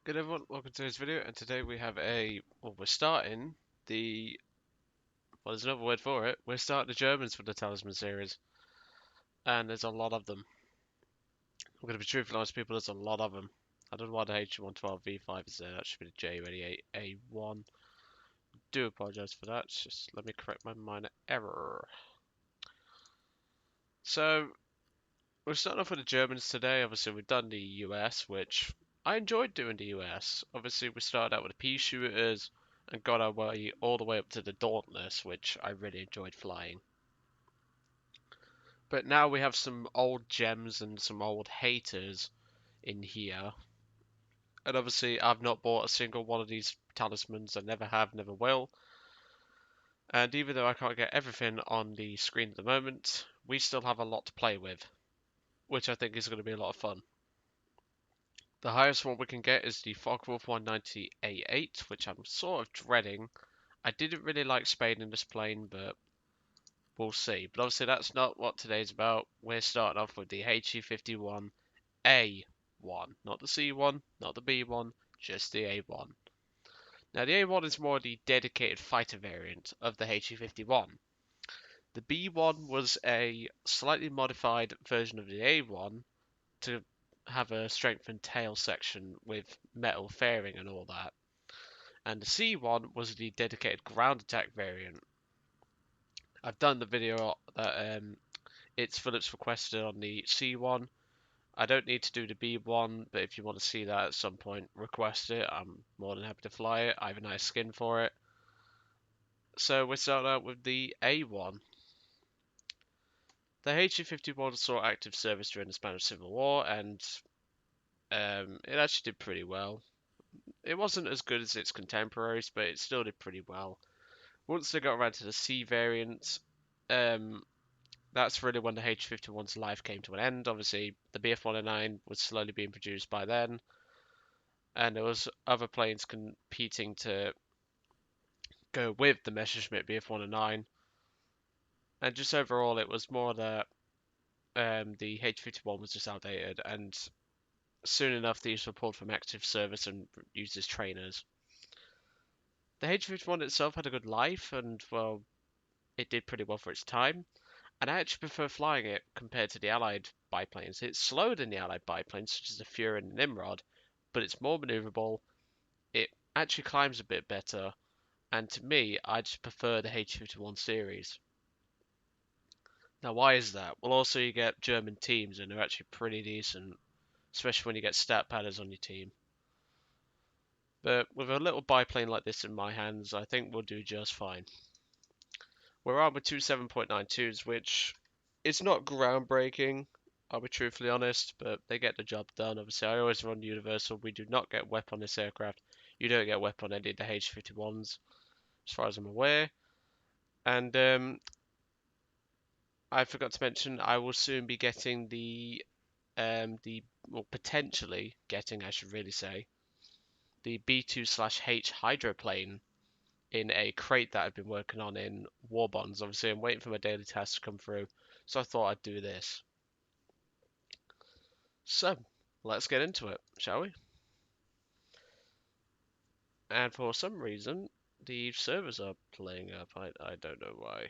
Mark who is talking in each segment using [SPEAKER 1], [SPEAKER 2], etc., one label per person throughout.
[SPEAKER 1] Good everyone, welcome to this video, and today we have we're starting there's another word for it, we're starting the Germans for the Talisman series, and there's a lot of them. I'm going to be truthful honest people, there's a lot of them. I don't know why the HE-112V5 is there, that should be the J-88 A-1. Do apologise for that, just let me correct my minor error. So, we're starting off with the Germans today. Obviously we've done the US, which I enjoyed doing the US. Obviously we started out with the pea shooters and got our way all the way up to the Dauntless, which I really enjoyed flying. But now we have some old gems and some old haters in here. And obviously I've not bought a single one of these talismans. I never have, never will. And even though I can't get everything on the screen at the moment, we still have a lot to play with, which I think is going to be a lot of fun. The highest one we can get is the Focke-Wulf 190 A8, which I'm sort of dreading. I didn't really like Spain in this plane, but we'll see. But obviously that's not what today's about. We're starting off with the HE-51 A1. Not the C1, not the B1, just the A1. Now the A1 is more the dedicated fighter variant of the HE-51. The B1 was a slightly modified version of the A1 to have a strengthened tail section with metal fairing and all that. And the C1 was the dedicated ground attack variant. I've done the video that it's Phillips requested on the C1. I don't need to do the B1, but if you want to see that at some point, request it. I'm more than happy to fly it. I have a nice skin for it. So we're starting out with the A1. The HE-51 saw active service during the Spanish Civil War, and it actually did pretty well. It wasn't as good as its contemporaries, but it still did pretty well. Once they got around to the C variant, that's really when the H-51's life came to an end. Obviously, the Bf-109 was slowly being produced by then, and there was other planes competing to go with the Messerschmitt Bf-109. And just overall, it was more that the H-51 was just outdated, and soon enough these were pulled from active service and used as trainers. The H-51 itself had a good life, and well, it did pretty well for its time. And I actually prefer flying it compared to the Allied biplanes. It's slower than the Allied biplanes, such as the Fury and the Nimrod, but it's more maneuverable. It actually climbs a bit better, and to me, I just prefer the H-51 series. Now, why is that? Well, also you get German teams, and they're actually pretty decent, especially when you get stat padders on your team. But with a little biplane like this in my hands, I think we'll do just fine. We're armed with two 7.92s, which is not groundbreaking, I'll be truthfully honest, but they get the job done. Obviously, I always run Universal. We do not get WEP on this aircraft. You don't get WEP on any of the H-51s, as far as I'm aware. And I forgot to mention, I will soon be getting well, potentially getting, I should really say, the B2/H hydroplane in a crate that I've been working on in War Bonds. Obviously, I'm waiting for my daily task to come through, so I thought I'd do this. So, let's get into it, shall we? And for some reason, the servers are playing up. I don't know why.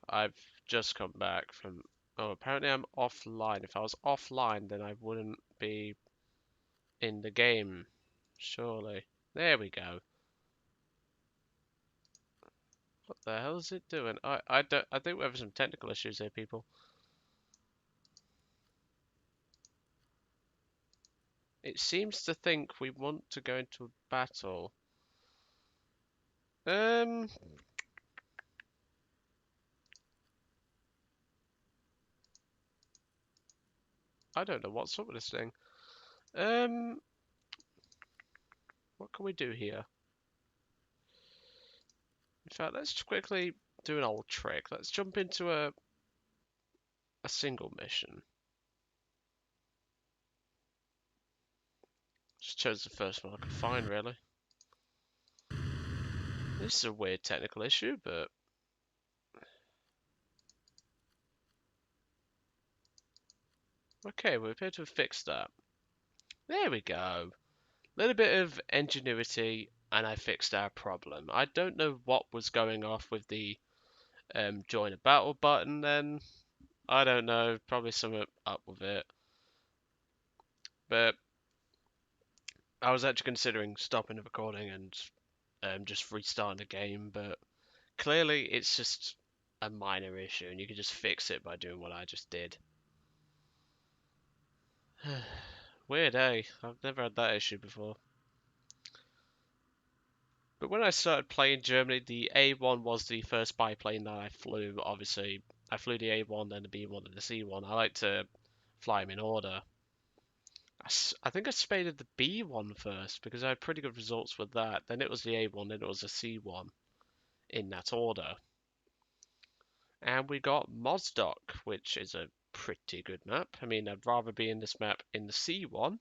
[SPEAKER 1] I've just come back from... Oh, apparently I'm offline. If I was offline, then I wouldn't be in the game, surely. There we go. What the hell is it doing? I think we're having some technical issues here, people. It seems to think we want to go into a battle. I don't know what's up with this thing. What can we do here? In fact, let's just quickly do an old trick. Let's jump into a single mission. Just chose the first one I could find, really. This is a weird technical issue, but... Okay, we appear to have fixed that. There we go. Little bit of ingenuity, and I fixed our problem. I don't know what was going off with the join a battle button then. I don't know, probably something up with it. But I was actually considering stopping the recording and just restarting the game, but clearly it's just a minor issue and you can just fix it by doing what I just did. Weird, eh? I've never had that issue before. But when I started playing Germany, the A-1 was the first biplane that I flew. Obviously, I flew the A-1, then the B-1, and the C-1. I like to fly them in order. I think I spaded the B1 first because I had pretty good results with that. Then it was the A1, then it was the C1 in that order. And we got Mozdok, which is a pretty good map. I mean, I'd rather be in this map in the C1,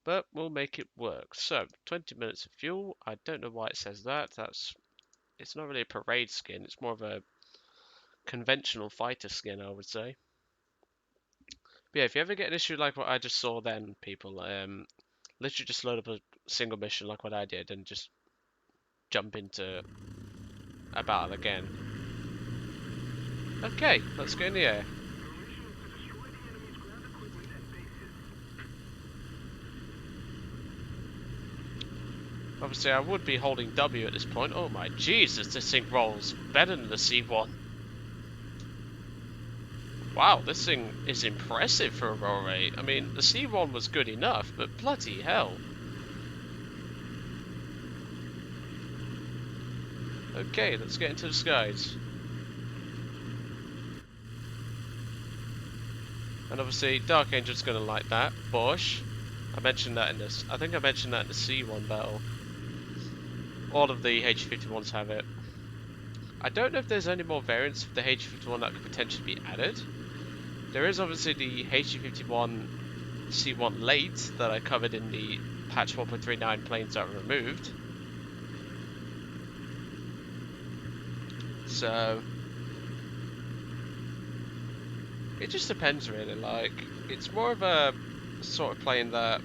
[SPEAKER 1] but we'll make it work. So, 20 minutes of fuel. I don't know why it says that. It's not really a parade skin. It's more of a conventional fighter skin, I would say. But yeah, if you ever get an issue like what I just saw then, people, literally just load up a single mission like what I did and just jump into a battle again. Okay, let's go in the air. Obviously, I would be holding W at this point. Oh my Jesus, this thing rolls better than the C1. Wow, this thing is impressive for a roll rate. I mean, the C1 was good enough, but bloody hell. Okay, let's get into the skies. And obviously, Dark Angel's gonna like that. Bush. I mentioned that in this. I think I mentioned that in the C1 battle. All of the HE-51s have it. I don't know if there's any more variants of the HE-51 that could potentially be added. There is obviously the HE-51 C1 late that I covered in the patch 1.39 planes that were removed. So it just depends really, like it's more of a sort of plane that,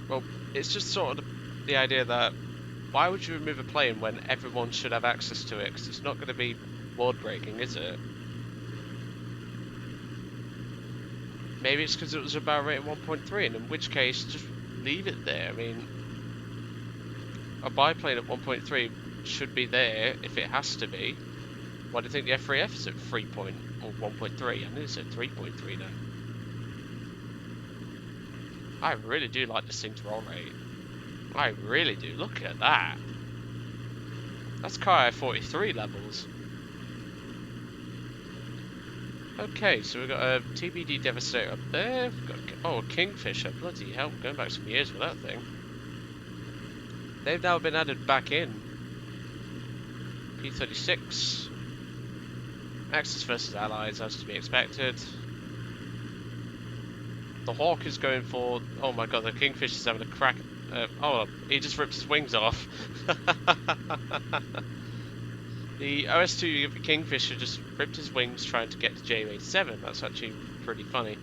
[SPEAKER 1] well, it's just sort of the idea that why would you remove a plane when everyone should have access to it, because it's not going to be world breaking, is it? Maybe it's because it was about rated 1.3, and in which case just leave it there. I mean, a biplane at 1.3 should be there if it has to be. Why do you think the F3F is at 3 point or 1.3? I think it's at 3.3 now. I really do like this thing's roll rate. I really do. Look at that. That's Kai 43 levels. Okay, so we've got a TBD Devastator up there. We've got a Kingfisher. Bloody hell, we're going back some years with that thing. They've now been added back in. P-36. Axis versus Allies, as to be expected. The Hawk is going for... Oh my god, the Kingfisher's having a crack... oh, he just ripped his wings off. The OS2 of the Kingfisher just ripped his wings trying to get to J87. That's actually pretty funny.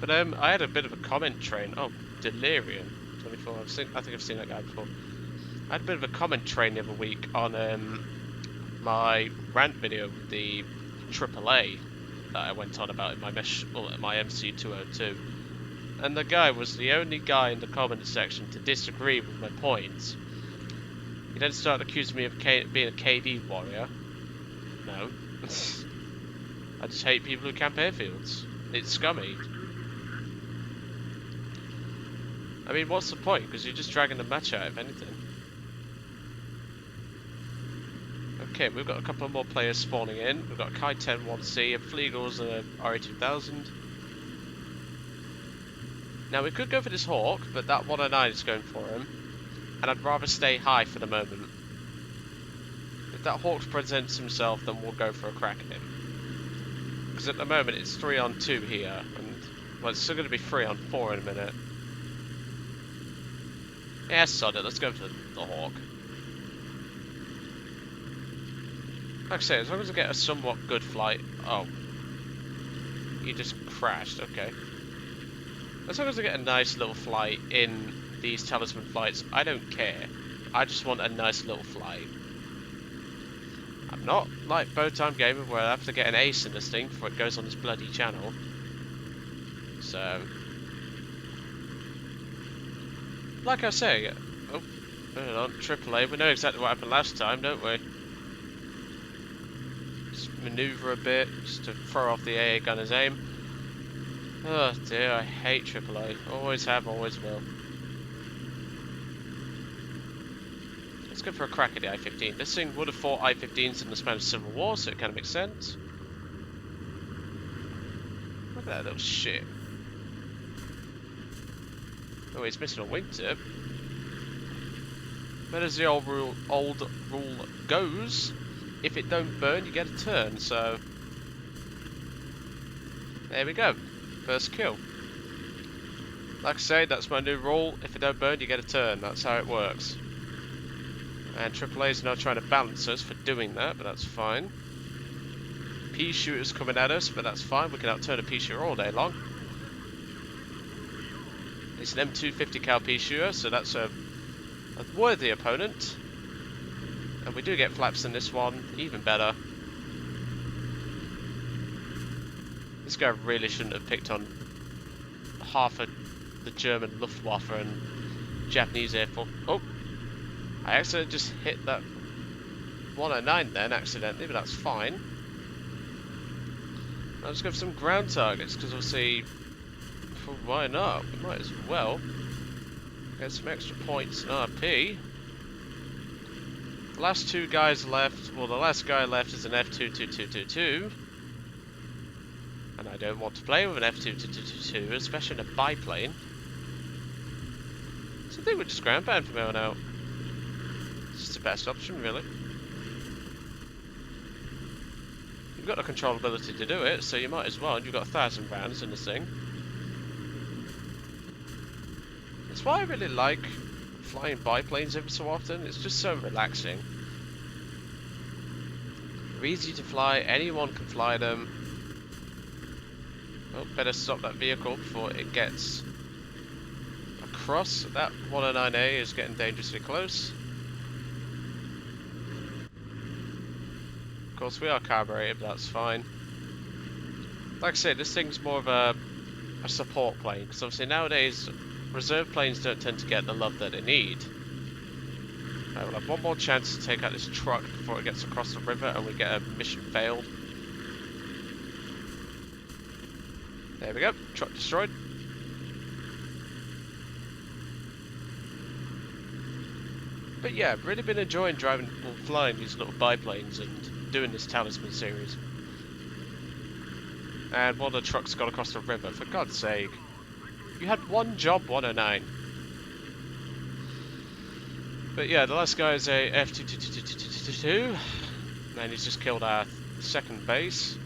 [SPEAKER 1] But I had a bit of a comment train. Oh, Delirium 24. I think I've seen that guy before. I had a bit of a comment train the other week on my rant video with the AAA that I went on about in my my MC202. And the guy was the only guy in the comment section to disagree with my points. He then started accusing me of being a KD warrior. No. I just hate people who camp airfields. It's scummy. I mean, what's the point? Because you're just dragging the match out, if anything. Okay, we've got a couple more players spawning in. We've got a Kai-10 1C, a Flegels, and a RA-2000. Now, we could go for this Hawk, but that 109 is going for him. And I'd rather stay high for the moment. If that Hawk presents himself, then we'll go for a crack at him. Because at the moment, it's 3 on 2 here. And, well, it's still going to be 3 on 4 in a minute. Yeah, sod it. Let's go for the Hawk. Like I say, as long as I get a somewhat good flight... Oh. he just crashed. Okay. As long as I get a nice little flight in these Talisman flights, I don't care. I just want a nice little flight. I'm not like Bowtime Gamer where I have to get an ace in this thing before it goes on this bloody channel. So, like I say, oh, hold on, AAA, we know exactly what happened last time, don't we? Just manoeuvre a bit, just to throw off the AA gunner's aim. Oh dear, I hate AAA. Always have, always will. Let's go for a crack at the I-15. This thing would have fought I-15s in the Spanish Civil War, so it kind of makes sense. Look at that little shit. Oh, he's missing a wingtip. But as the old rule goes, if it don't burn, you get a turn. So there we go, first kill. Like I say, that's my new rule. If it don't burn, you get a turn. That's how it works. And AAA is now trying to balance us for doing that, but that's fine. Pea shooters coming at us, but that's fine. We can outturn a pea shooter all day long. It's an M250 cal pea shooter, so that's a worthy opponent. And we do get flaps in this one, even better. This guy really shouldn't have picked on half of the German Luftwaffe and Japanese Air Force. Oh! I accidentally just hit that 109 then, accidentally, but that's fine. I'll just go for some ground targets, because obviously, why not? We might as well get some extra points in RP. The last two guys left, well, the last guy left is an F22222. And I don't want to play with an F22222, especially in a biplane. So I think we're just ground bound from here on out. It's the best option, really. You've got the controllability to do it, so you might as well. You've got 1,000 rounds in this thing. That's why I really like flying biplanes every so often. It's just so relaxing. They're easy to fly. Anyone can fly them. Oh, better stop that vehicle before it gets across. That 109A is getting dangerously close. Of course, we are carbureted, but that's fine. Like I said, this thing's more of a support plane, because obviously nowadays reserve planes don't tend to get the love that they need. I will have one more chance to take out this truck before it gets across the river and we get a mission failed. There we go, truck destroyed. But yeah, I've really been enjoying driving, well, flying these little biplanes and doing this Talisman series. And one of the trucks got across the river, for God's sake. You had one job, 109. But yeah, the last guy is a F22222, and he's just killed our second base.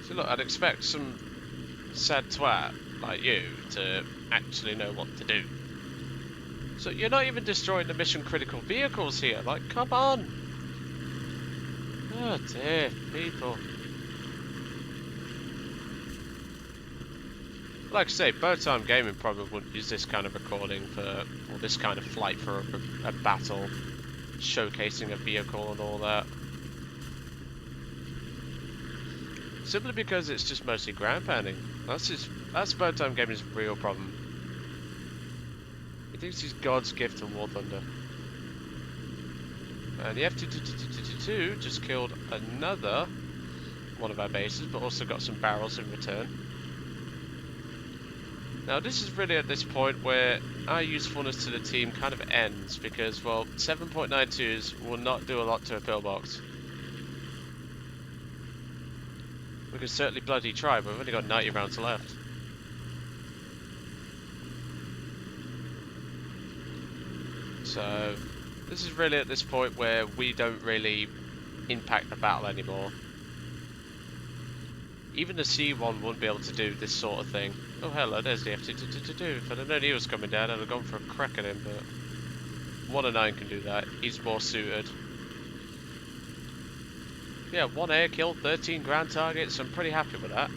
[SPEAKER 1] So look, I'd expect some sad twat like you to actually know what to do. So you're not even destroying the mission critical vehicles here, like, come on! Oh dear, people. Like I say, Bowtime Gaming probably wouldn't use this kind of recording for, or this kind of flight for a battle, showcasing a vehicle and all that. Simply because it's just mostly ground pounding. That's Bowtime Gaming's real problem. He thinks he's God's gift to War Thunder. And the F222 just killed another one of our bases, but also got some barrels in return. Now this is really at this point where our usefulness to the team kind of ends, because, well, 7.92s will not do a lot to a pillbox. We can certainly bloody try, but we've only got 90 rounds left. So this is really at this point where we don't really impact the battle anymore. Even the C1 wouldn't be able to do this sort of thing. Oh hello, there's the F222. If I'd have known he was coming down, I'd have gone for a crack at him, but 109 can do that. He's more suited. Yeah, 1 air kill, 13 ground targets. I'm pretty happy with that.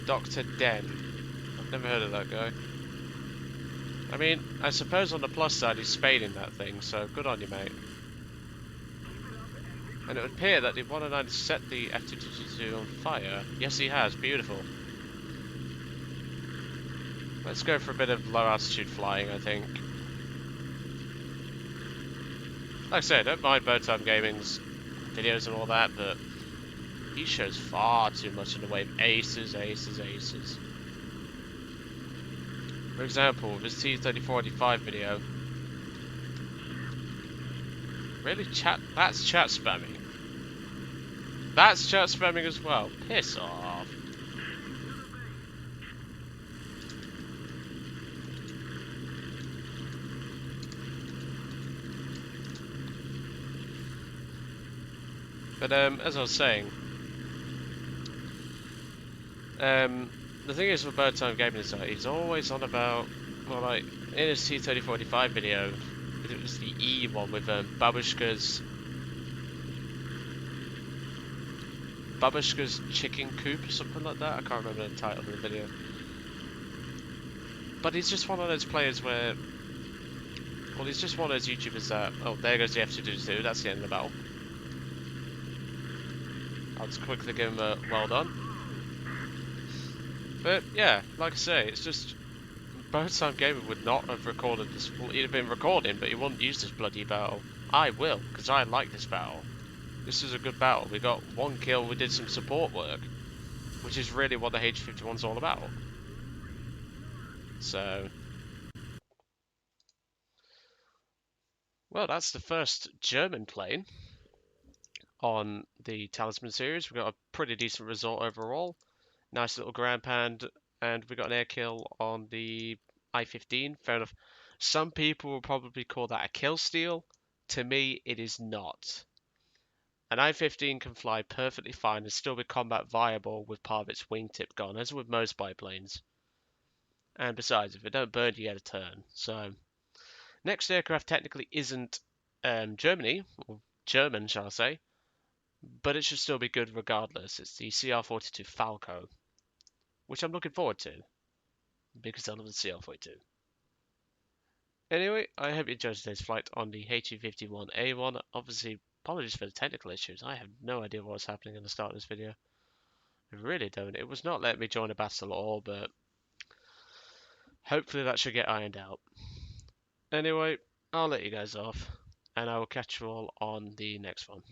[SPEAKER 1] Dr. Den. I've never heard of that guy. I mean, I suppose on the plus side, he's spading that thing, so good on you, mate. And it would appear that the 109 set the F-222 on fire. Yes, he has. Beautiful. Let's go for a bit of low altitude flying, I think. Like I say, I don't mind Bowtime Gaming's videos and all that, but he shows far too much in the way of aces, aces, aces. For example, with his T-3045 video. Really, chat? That's chat spamming. That's chat spamming as well. Piss off. But as I was saying, the thing is with Birdtime Gaming is that he's always on about, well, like in his T-3045 video, it was the E-1 with Babushka's chicken coop or something like that. I can't remember the title of the video. But he's just one of those players where, well, he's just one of those YouTubers that, oh, there goes the F-222, that's the end of the battle. I'll just quickly give him a well done. But yeah, like I say, it's just Birdtime Gaming would not have recorded this. Well, he'd have been recording, but he wouldn't use this bloody battle. I will, because I like this battle. This is a good battle. We got 1 kill, we did some support work, which is really what the HE-51's all about. So, well, that's the first German plane on the Talisman series. We got a pretty decent result overall. Nice little ground pound, and we got an air kill on the I-15. Fair enough. Some people will probably call that a kill steal. To me, it is not. An I-15 can fly perfectly fine and still be combat viable with part of its wingtip gone, as with most biplanes. And besides, if it don't burn, you get a turn. So, next aircraft technically isn't Germany, or German, shall I say, but it should still be good regardless. It's the CR-42 Falco, which I'm looking forward to, because I love the CR-42. Anyway, I hope you enjoyed today's flight on the HE-51 A-1. Obviously, apologies for the technical issues. I have no idea what was happening at the start of this video. I really don't. It was not letting me join a battle at all, but hopefully that should get ironed out. Anyway, I'll let you guys off, and I will catch you all on the next one.